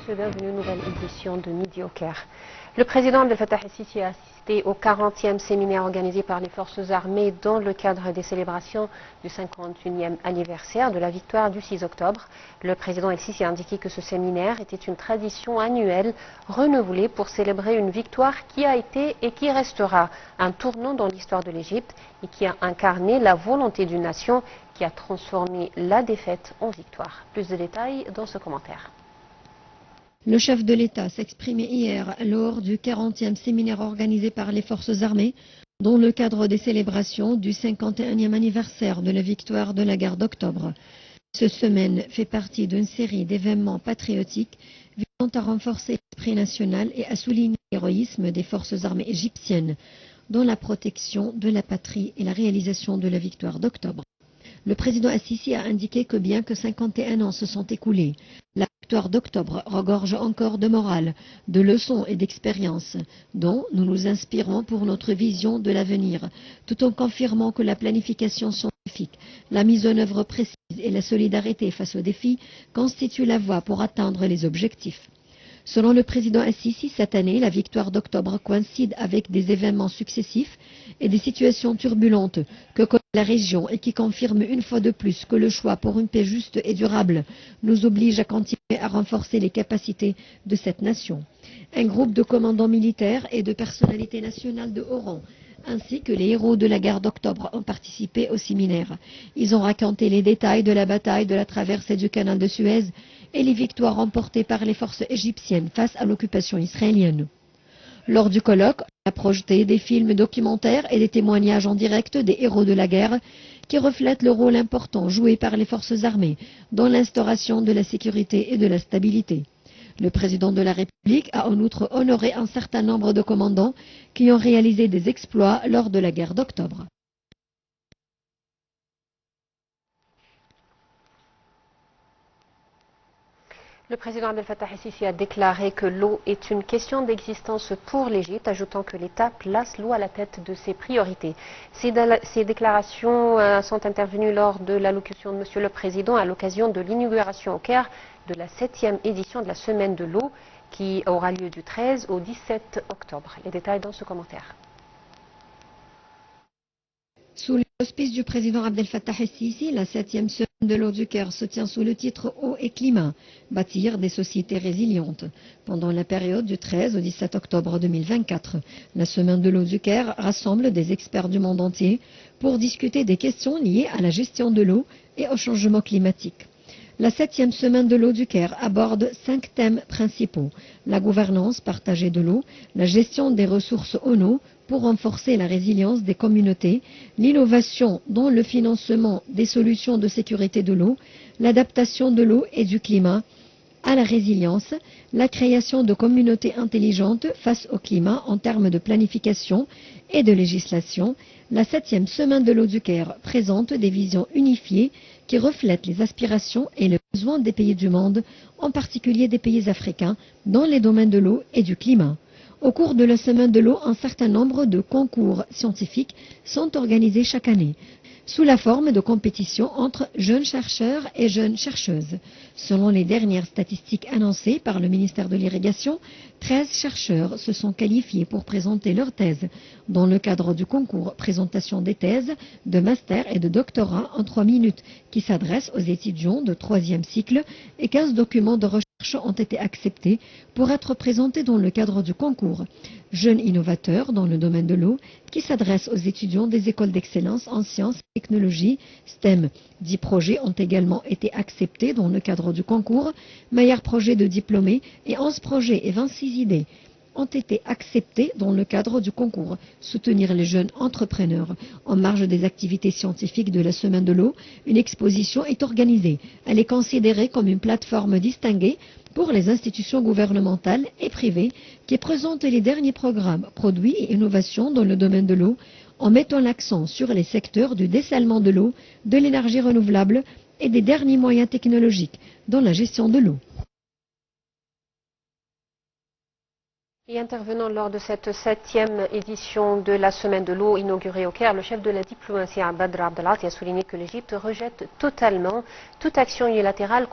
tous et bienvenue à une nouvelle édition de Midi au Caire. Le président Abdel Fattah el-Sisi a assisté au 40e séminaire organisé par les forces armées dans le cadre des célébrations du 51e anniversaire de la victoire du 6 octobre. Le président el-Sisi a indiqué que ce séminaire était une tradition annuelle renouvelée pour célébrer une victoire qui a été et qui restera un tournant dans l'histoire de l'Égypte et qui a incarné la volonté d'une nation qui a transformé la défaite en victoire. Plus de détails dans ce commentaire. Le chef de l'État s'exprimait hier lors du 40e séminaire organisé par les forces armées dans le cadre des célébrations du 51e anniversaire de la victoire de la guerre d'octobre. Cette semaine fait partie d'une série d'événements patriotiques visant à renforcer l'esprit national et à souligner l'héroïsme des forces armées égyptiennes dans la protection de la patrie et la réalisation de la victoire d'octobre. Le président el-Sisi a indiqué que bien que 51 ans se sont écoulés, la victoire d'octobre regorge encore de morale, de leçons et d'expériences dont nous nous inspirons pour notre vision de l'avenir, tout en confirmant que la planification scientifique, la mise en œuvre précise et la solidarité face aux défis constituent la voie pour atteindre les objectifs. Selon le président el-Sisi, cette année, la victoire d'octobre coïncide avec des événements successifs et des situations turbulentes que connaît la région et qui confirment une fois de plus que le choix pour une paix juste et durable nous oblige à continuer à renforcer les capacités de cette nation. Un groupe de commandants militaires et de personnalités nationales de haut rang ainsi que les héros de la guerre d'octobre ont participé au séminaire. Ils ont raconté les détails de la bataille de la traversée du canal de Suez et les victoires remportées par les forces égyptiennes face à l'occupation israélienne. Lors du colloque, on a projeté des films documentaires et des témoignages en direct des héros de la guerre qui reflètent le rôle important joué par les forces armées dans l'instauration de la sécurité et de la stabilité. Le président de la République a en outre honoré un certain nombre de commandants qui ont réalisé des exploits lors de la guerre d'octobre. Le président Abdel Fattah el-Sisi a déclaré que l'eau est une question d'existence pour l'Égypte, ajoutant que l'État place l'eau à la tête de ses priorités. Ces déclarations sont intervenues lors de l'allocution de Monsieur le Président à l'occasion de l'inauguration au Caire de la 7e édition de la Semaine de l'eau qui aura lieu du 13 au 17 octobre. Les détails dans ce commentaire. Sous l'auspice du président Abdel Fattah el-Sisi, la 7e semaine de l'eau du Caire se tient sous le titre Eau et climat, bâtir des sociétés résilientes. Pendant la période du 13 au 17 octobre 2024, la semaine de l'eau du Caire rassemble des experts du monde entier pour discuter des questions liées à la gestion de l'eau et au changement climatique. La 7e semaine de l'eau du Caire aborde 5 thèmes principaux: la gouvernance partagée de l'eau, la gestion des ressources en eau pour renforcer la résilience des communautés, l'innovation dans le financement des solutions de sécurité de l'eau, l'adaptation de l'eau et du climat à la résilience, la création de communautés intelligentes face au climat en termes de planification et de législation. La 7e semaine de l'eau du Caire présente des visions unifiées qui reflètent les aspirations et les besoins des pays du monde, en particulier des pays africains, dans les domaines de l'eau et du climat. Au cours de la semaine de l'eau, un certain nombre de concours scientifiques sont organisés chaque année, sous la forme de compétitions entre jeunes chercheurs et jeunes chercheuses. Selon les dernières statistiques annoncées par le ministère de l'Irrigation, 13 chercheurs se sont qualifiés pour présenter leurs thèses dans le cadre du concours présentation des thèses de master et de doctorat en 3 minutes qui s'adresse aux étudiants de 3e cycle et 15 documents de recherche ont été acceptés pour être présentés dans le cadre du concours Jeunes innovateurs dans le domaine de l'eau qui s'adresse aux étudiants des écoles d'excellence en sciences et technologies STEM. 10 projets ont également été acceptés dans le cadre du concours meilleur projet de diplômés et 11 projets et 26 idées ont été acceptés dans le cadre du concours Soutenir les jeunes entrepreneurs. En marge des activités scientifiques de la Semaine de l'eau, une exposition est organisée. Elle est considérée comme une plateforme distinguée pour les institutions gouvernementales et privées qui présentent les derniers programmes, produits et innovations dans le domaine de l'eau en mettant l'accent sur les secteurs du dessalement de l'eau, de l'énergie renouvelable et des derniers moyens technologiques dans la gestion de l'eau. Et intervenant lors de cette 7e édition de la Semaine de l'eau inaugurée au Caire, le chef de la diplomatie Badr Abdel Ati a souligné que l'Égypte rejette totalement toute action unilatérale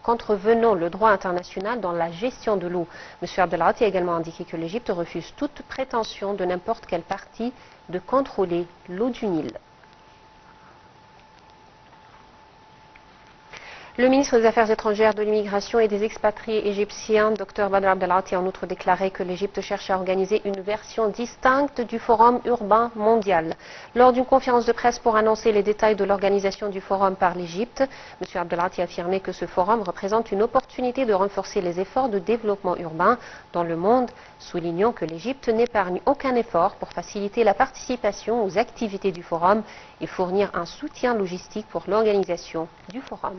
contrevenant le droit international dans la gestion de l'eau. M. Abdelati a également indiqué que l'Égypte refuse toute prétention de n'importe quelle partie de contrôler l'eau du Nil. Le ministre des Affaires étrangères, de l'immigration et des expatriés égyptiens, Dr Badr Abdelati, a en outre déclaré que l'Égypte cherche à organiser une version distincte du Forum urbain mondial. Lors d'une conférence de presse pour annoncer les détails de l'organisation du Forum par l'Égypte, M. Abdelati a affirmé que ce Forum représente une opportunité de renforcer les efforts de développement urbain dans le monde, soulignant que l'Égypte n'épargne aucun effort pour faciliter la participation aux activités du Forum et fournir un soutien logistique pour l'organisation du Forum.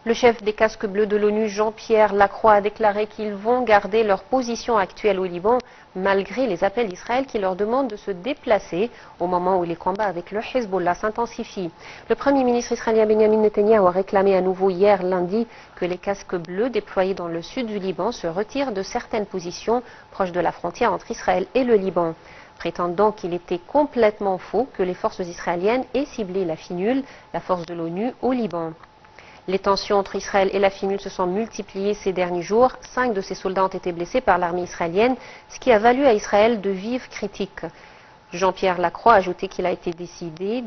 Le chef des casques bleus de l'ONU, Jean-Pierre Lacroix, a déclaré qu'ils vont garder leur position actuelle au Liban, malgré les appels d'Israël qui leur demandent de se déplacer au moment où les combats avec le Hezbollah s'intensifient. Le Premier ministre israélien Benjamin Netanyahu a réclamé à nouveau hier lundi que les casques bleus déployés dans le sud du Liban se retirent de certaines positions proches de la frontière entre Israël et le Liban, prétendant qu'il était complètement faux que les forces israéliennes aient ciblé la FINUL, la force de l'ONU, au Liban. Les tensions entre Israël et la FINUL se sont multipliées ces derniers jours. 5 de ses soldats ont été blessés par l'armée israélienne, ce qui a valu à Israël de vives critiques. Jean-Pierre Lacroix a ajouté qu'il a été décidé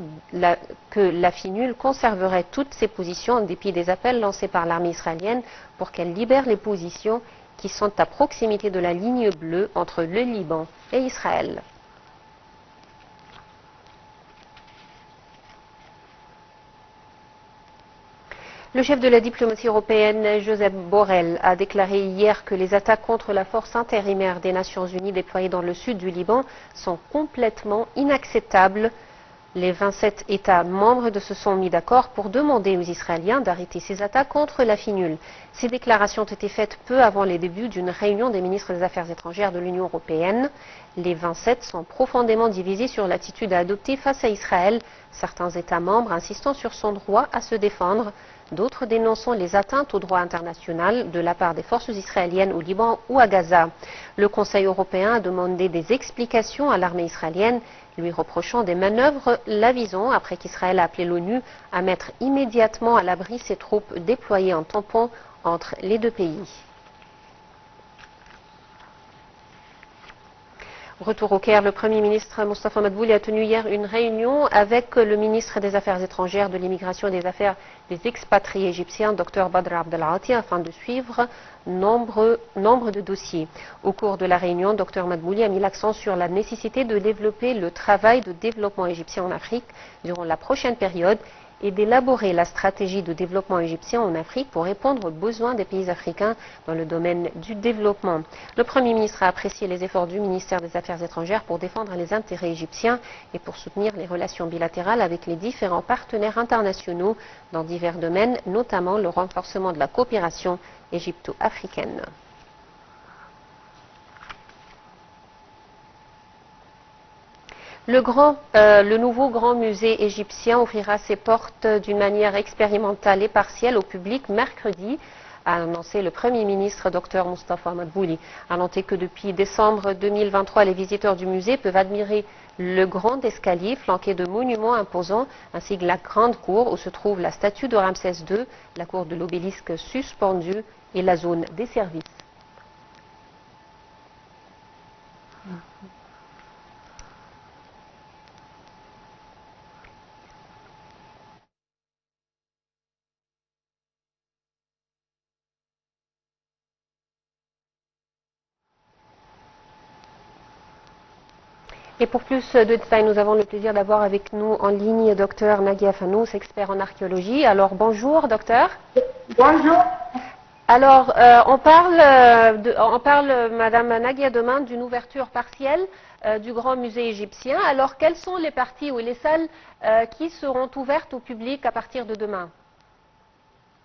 que la FINUL conserverait toutes ses positions en dépit des appels lancés par l'armée israélienne pour qu'elle libère les positions qui sont à proximité de la ligne bleue entre le Liban et Israël. Le chef de la diplomatie européenne, Josep Borrell, a déclaré hier que les attaques contre la force intérimaire des Nations Unies déployée dans le sud du Liban sont complètement inacceptables. Les 27 États membres se sont mis d'accord pour demander aux Israéliens d'arrêter ces attaques contre la FINUL. Ces déclarations ont été faites peu avant les débuts d'une réunion des ministres des Affaires étrangères de l'Union européenne. Les 27 sont profondément divisés sur l'attitude à adopter face à Israël, certains États membres insistant sur son droit à se défendre, d'autres dénonçant les atteintes au droit international de la part des forces israéliennes au Liban ou à Gaza. Le Conseil européen a demandé des explications à l'armée israélienne, lui reprochant des manœuvres la visant après qu'Israël a appelé l'ONU à mettre immédiatement à l'abri ses troupes déployées en tampon entre les deux pays. Retour au Caire, le Premier ministre Mostafa Madbouli a tenu hier une réunion avec le ministre des Affaires étrangères, de l'immigration et des affaires des expatriés égyptiens, Dr Badr Abdelati, afin de suivre nombre de dossiers. Au cours de la réunion, Dr Madbouli a mis l'accent sur la nécessité de développer le travail de développement égyptien en Afrique durant la prochaine période et d'élaborer la stratégie de développement égyptien en Afrique pour répondre aux besoins des pays africains dans le domaine du développement. Le Premier ministre a apprécié les efforts du ministère des Affaires étrangères pour défendre les intérêts égyptiens et pour soutenir les relations bilatérales avec les différents partenaires internationaux dans divers domaines, notamment le renforcement de la coopération égypto-africaine. Le nouveau grand musée égyptien ouvrira ses portes d'une manière expérimentale et partielle au public mercredi, a annoncé le Premier ministre Dr Mostafa Madbouli. A noté que depuis décembre 2023, les visiteurs du musée peuvent admirer le grand escalier flanqué de monuments imposants, ainsi que la grande cour où se trouve la statue de Ramsès II, la cour de l'obélisque suspendu et la zone des services. Et pour plus de détails, nous avons le plaisir d'avoir avec nous en ligne Dr Nagia Fanous, expert en archéologie. Alors bonjour docteur. Bonjour. Alors on parle, Madame Nagia, demain d'une ouverture partielle du grand musée égyptien. Alors quelles sont les parties ou les salles qui seront ouvertes au public à partir de demain?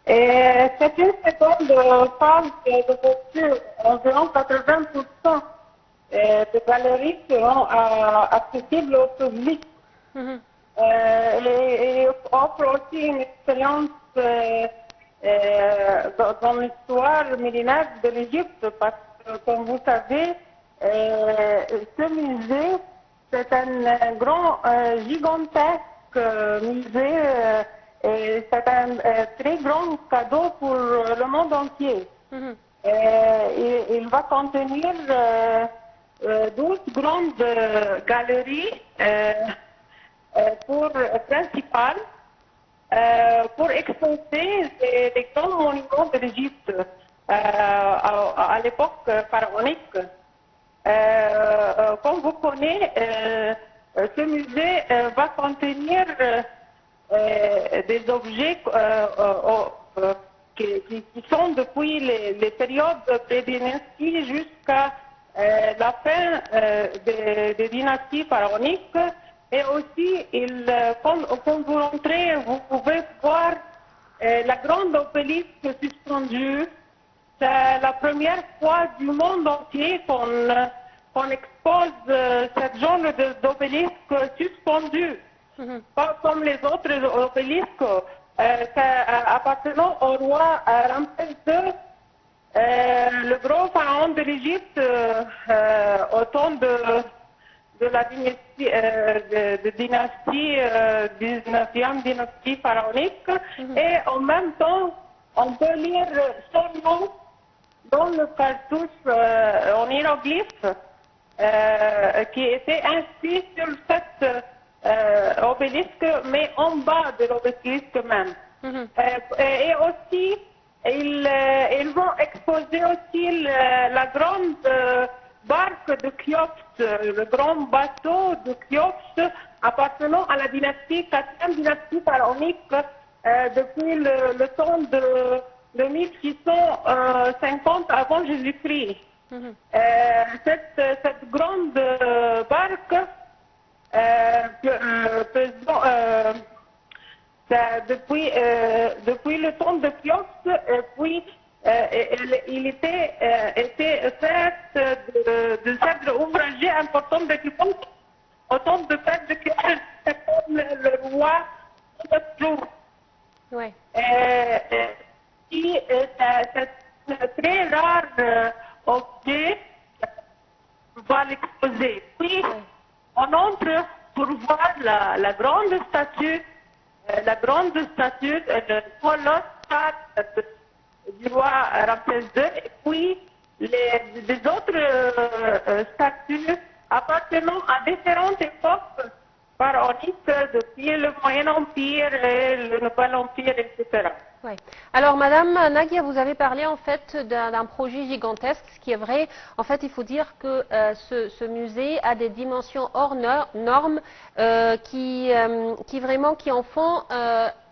C'est une seconde phase d'ouverture, environ 80%. Les galeries seront accessibles au public et offrent aussi une expérience dans l'histoire millénaire de l'Égypte parce que, comme vous savez, ce musée, c'est un grand, gigantesque musée, c'est un très grand cadeau pour le monde entier. Il va contenir 12 grandes galeries principales pour exposer les grands monuments de l'Égypte à l'époque pharaonique. Comme vous connaissez, ce musée va contenir des objets qui sont depuis les périodes pré-dynasties jusqu'à la fin des dynasties pharaoniques. Et aussi, quand vous rentrez, vous pouvez voir la grande obélisque suspendue. C'est la première fois du monde entier qu'on expose ce genre d'obélisque suspendu. Pas comme les autres obélisques appartenant au roi Ramsès II, le gros pharaon de l'Égypte au temps de la dynastie, dynastie 19e dynastie pharaonique. Et en même temps, on peut lire son nom dans le cartouche en hiéroglyphe qui était inscrit sur cette obélisque, mais en bas de l'obélisque même. Et aussi, ils vont exposer aussi la grande barque de Khéops, le grand bateau de Khéops appartenant à la dynastie, 4e dynastie pharaonique depuis le temps de 1650 avant Jésus-Christ. Cette grande barque, depuis le temps de Khéops, puis il était fait de cèdre ouvragé important de Khéops, autant de cèdre de Khéops, c'est comme le roi Khosrou. Ouais. C'est un très rare objet va l'exposer. Puis on entre pour voir la grande statue, le colosse du roi Ramsès II, et puis les autres statues appartenant à différentes époques pharaoniques, depuis le Moyen Empire et le Nouvel Empire, etc. Ouais. Alors, Madame Nagia, vous avez parlé en fait d'un projet gigantesque, ce qui est vrai. En fait, il faut dire que ce musée a des dimensions hors normes qui en font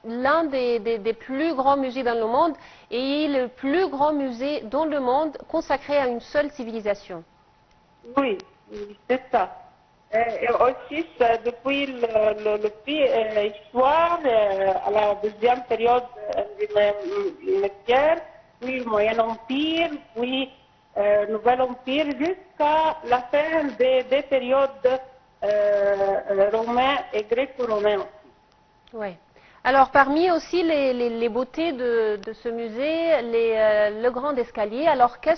l'un des plus grands musées dans le monde et le plus grand musée dans le monde consacré à une seule civilisation. Oui, c'est ça. Et aussi, depuis le prix histoire, à la deuxième période militaire, puis le Moyen Empire, puis le Nouvel Empire, jusqu'à la fin des périodes romains et gréco-romains. Oui. Alors, parmi aussi les beautés de ce musée, le grand escalier. Alors, quelles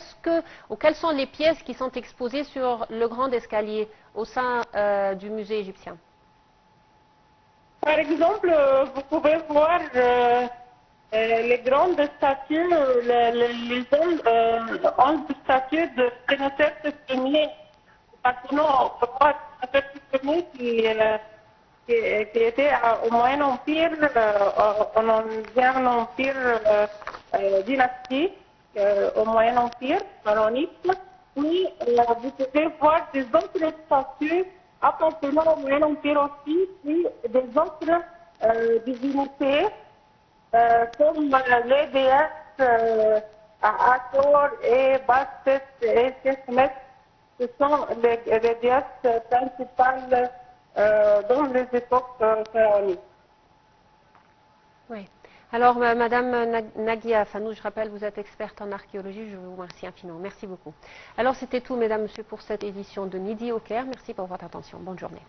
sont les pièces qui sont exposées sur le grand escalier au sein du musée égyptien? Par exemple, vous pouvez voir les grandes statues, les 11 statues de Sénécerte Ier, appartenant au roi Sénécerte Ier qui était au Moyen Empire, en Ancien Empire dynastique, au Moyen Empire pharaonique. Puis vous pouvez voir des autres statues appartenant au Moyen Empire aussi, puis des autres divinités comme les déesses Hathor et Bastet et Sekhmet. Ce sont les déesses principales dans les époques pharaoniques. Oui. Alors, Madame Nagia Fanou, je rappelle, vous êtes experte en archéologie, je vous remercie infiniment. Merci beaucoup. Alors, c'était tout, Mesdames, Messieurs, pour cette édition de Midi au Caire. Merci pour votre attention. Bonne journée.